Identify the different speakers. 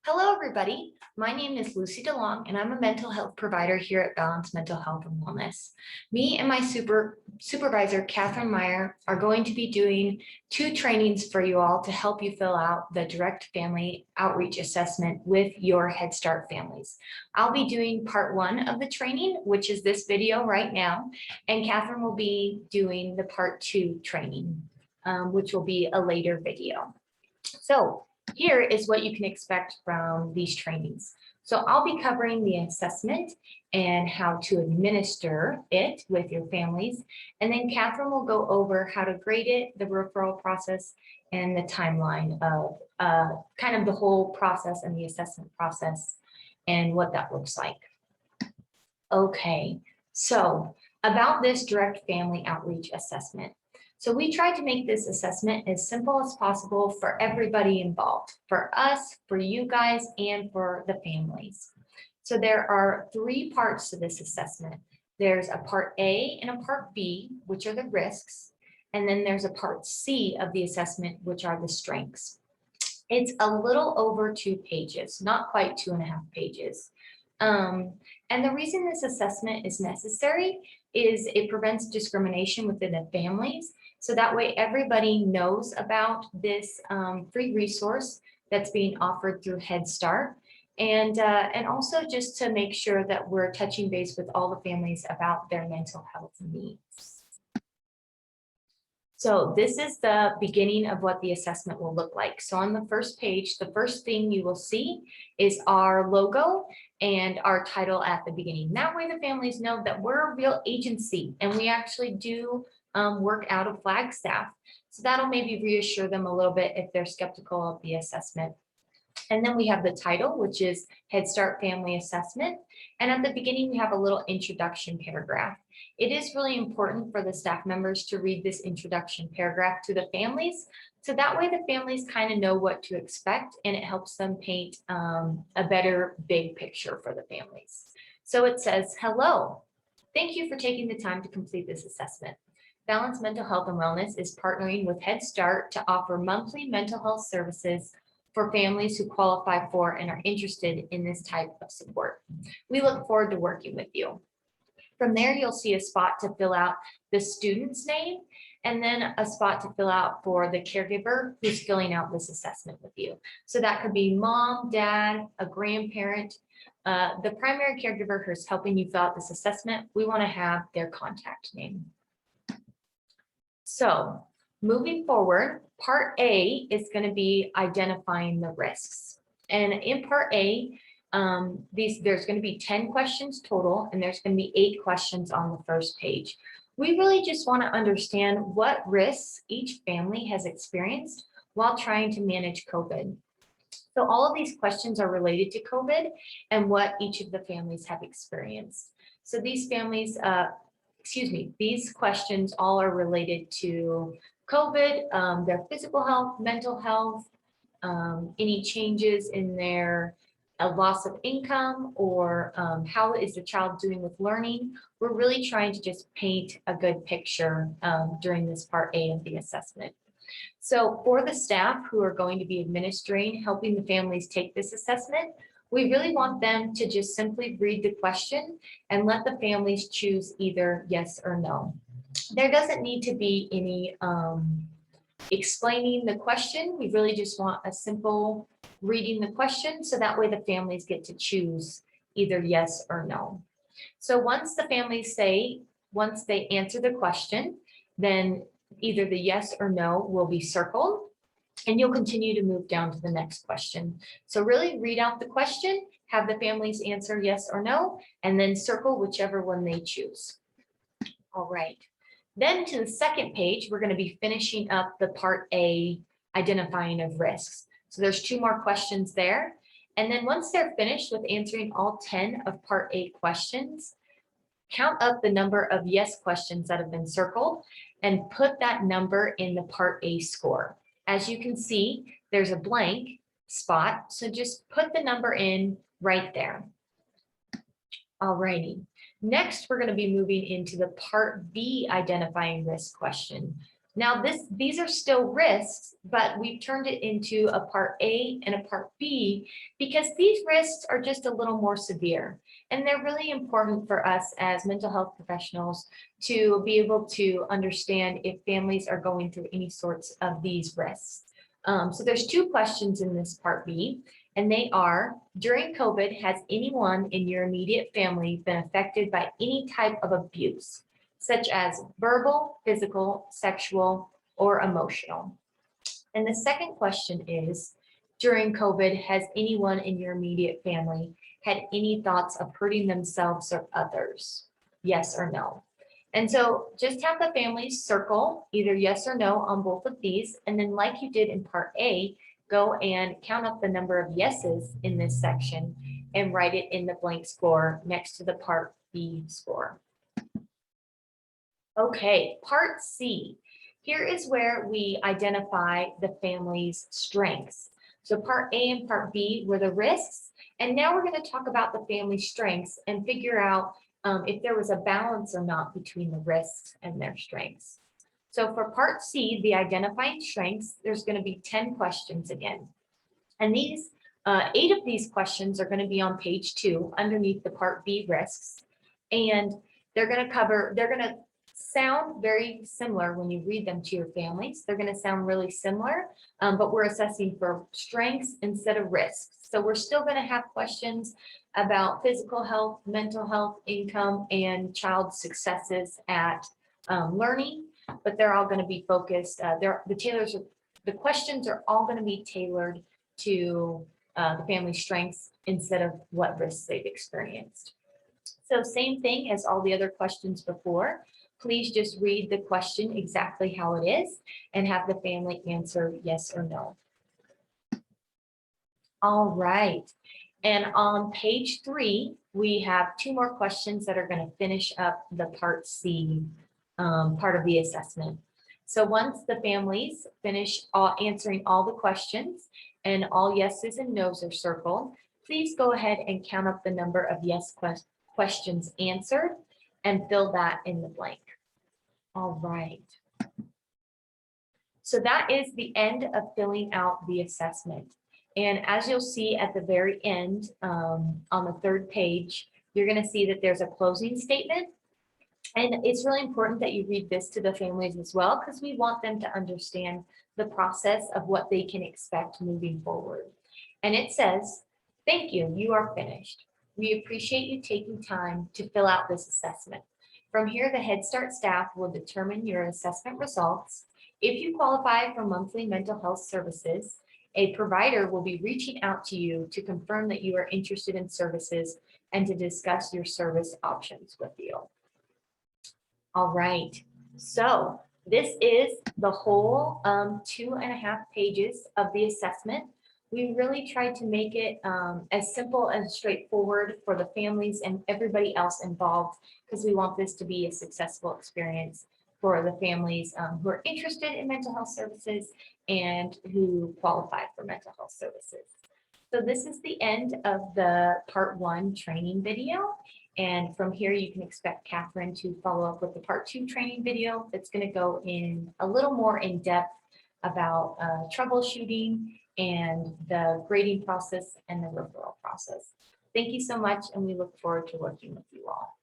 Speaker 1: Hello, everybody. My name is Lucy DeLong, and I'm a mental health provider here at Balance Mental Health and Wellness. Me and my supervisor, Catherine Meyer, are going to be doing 2 trainings for you all to help you fill out the direct family outreach assessment with your Head Start families. I'll be doing part 1 of the training, which is this video right now, and Catherine will be doing the part 2 training, which will be a later video. So here is what you can expect from these trainings. So I'll be covering the assessment and how to administer it with your families. And then Catherine will go over how to grade it, the referral process, and the timeline of kind of the whole process and the assessment process and what that looks like. Okay, so about this direct family outreach assessment. So we tried to make this assessment as simple as possible for everybody involved, for us, for you guys, and for the families. So there are 3 parts to this assessment. There's a part A and a part B, which are the risks. And then there's a part C of the assessment, which are the strengths. It's a little over 2 pages, not quite 2.5 pages. And the reason this assessment is necessary is it prevents discrimination within the families. So that way everybody knows about this free resource that's being offered through Head Start. And also just to make sure that we're touching base with all the families about their mental health needs. So this is the beginning of what the assessment will look like. So on the first page, the first thing you will see is our logo and our title at the beginning. That way the families know that we're a real agency and we actually do work out of Flagstaff. So that'll maybe reassure them a little bit if they're skeptical of the assessment. And then we have the title, which is Head Start Family Assessment. And at the beginning, we have a little introduction paragraph. It is really important for the staff members to read this introduction paragraph to the families. So that way the families kind of know what to expect and it helps them paint a better big picture for the families. So it says, hello, thank you for taking the time to complete this assessment. Balance Mental Health and Wellness is partnering with Head Start to offer monthly mental health services for families who qualify for and are interested in this type of support. We look forward to working with you. From there, you'll see a spot to fill out the student's name and then a spot to fill out for the caregiver who's filling out this assessment with you. So that could be mom, dad, a grandparent, the primary caregiver who's helping you fill out this assessment. We want to have their contact name. So moving forward, part A is going to be identifying the risks. And in part A, there's going to be 10 questions total, and there's going to be 8 questions on the first page. We really just want to understand what risks each family has experienced while trying to manage COVID. So all of these questions are related to COVID and what each of the families have experienced. So these families, these questions all are related to COVID, their physical health, mental health, any changes in their loss of income, or how is the child doing with learning. We're really trying to just paint a good picture during this part A of the assessment. So for the staff who are going to be administering, helping the families take this assessment, we really want them to just simply read the question and let the families choose either yes or no. There doesn't need to be any explaining the question. We really just want a simple reading the question, so that way the families get to choose either yes or no. So once the families once they answer the question, then either the yes or no will be circled, and you'll continue to move down to the next question. So really read out the question, have the families answer yes or no, and then circle whichever one they choose. All right. Then to the second page, we're going to be finishing up the part A, identifying of risks. So there's 2 more questions there. And then once they're finished with answering all 10 of part A questions, count up the number of yes questions that have been circled and put that number in the part A score. As you can see, there's a blank spot, so just put the number in right there. All righty. Next, we're going to be moving into the part B identifying risk question. Now these are still risks, but we've turned it into a part A and a part B because these risks are just a little more severe. And they're really important for us as mental health professionals to be able to understand if families are going through any sorts of these risks. So there's two questions in this part B, and they are, during COVID, has anyone in your immediate family been affected by any type of abuse, such as verbal, physical, sexual, or emotional? And the second question is, during COVID, has anyone in your immediate family had any thoughts of hurting themselves or others? Yes or no? And so just have the families circle either yes or no on both of these. And then like you did in part A, go and count up the number of yeses in this section and write it in the blank score next to the part B score. Okay, part C. Here is where we identify the family's strengths. So part A and part B were the risks. And now we're going to talk about the family's strengths and figure out if there was a balance or not between the risks and their strengths. So for part C, the identifying strengths, there's going to be 10 questions again. And these 8 of these questions are going to be on page 2 underneath the part B risks. And they're going to sound very similar when you read them to your families. They're going to sound really similar, but we're assessing for strengths instead of risks. So we're still going to have questions about physical health, mental health, income, and child successes at learning, but they're all going to be focused. The questions are all going to be tailored to the family's strengths instead of what risks they've experienced. So same thing as all the other questions before. Please just read the question exactly how it is and have the family answer yes or no. All right. And on page 3, we have 2 more questions that are going to finish up the part C part of the assessment. So once the families finish answering all the questions and all yeses and nos are circled, please go ahead and count up the number of yes questions answered and fill that in the blank. All right. So that is the end of filling out the assessment. And as you'll see at the very end, on the 3rd page, you're going to see that there's a closing statement. And it's really important that you read this to the families as well, because we want them to understand the process of what they can expect moving forward. And it says, "Thank you, you are finished. We appreciate you taking time to fill out this assessment. From here, the Head Start staff will determine your assessment results. If you qualify for monthly mental health services, a provider will be reaching out to you to confirm that you are interested in services and to discuss your service options with you." All right, so this is the whole 2.5 pages of the assessment. We really tried to make it as simple and straightforward for the families and everybody else involved, because we want this to be a successful experience for the families who are interested in mental health services and who qualify for mental health services. So this is the end of the part 1 training video. And from here, you can expect Catherine to follow up with the part 2 training video that's going to go in a little more in depth about troubleshooting and the grading process and the referral process. Thank you so much, and we look forward to working with you all.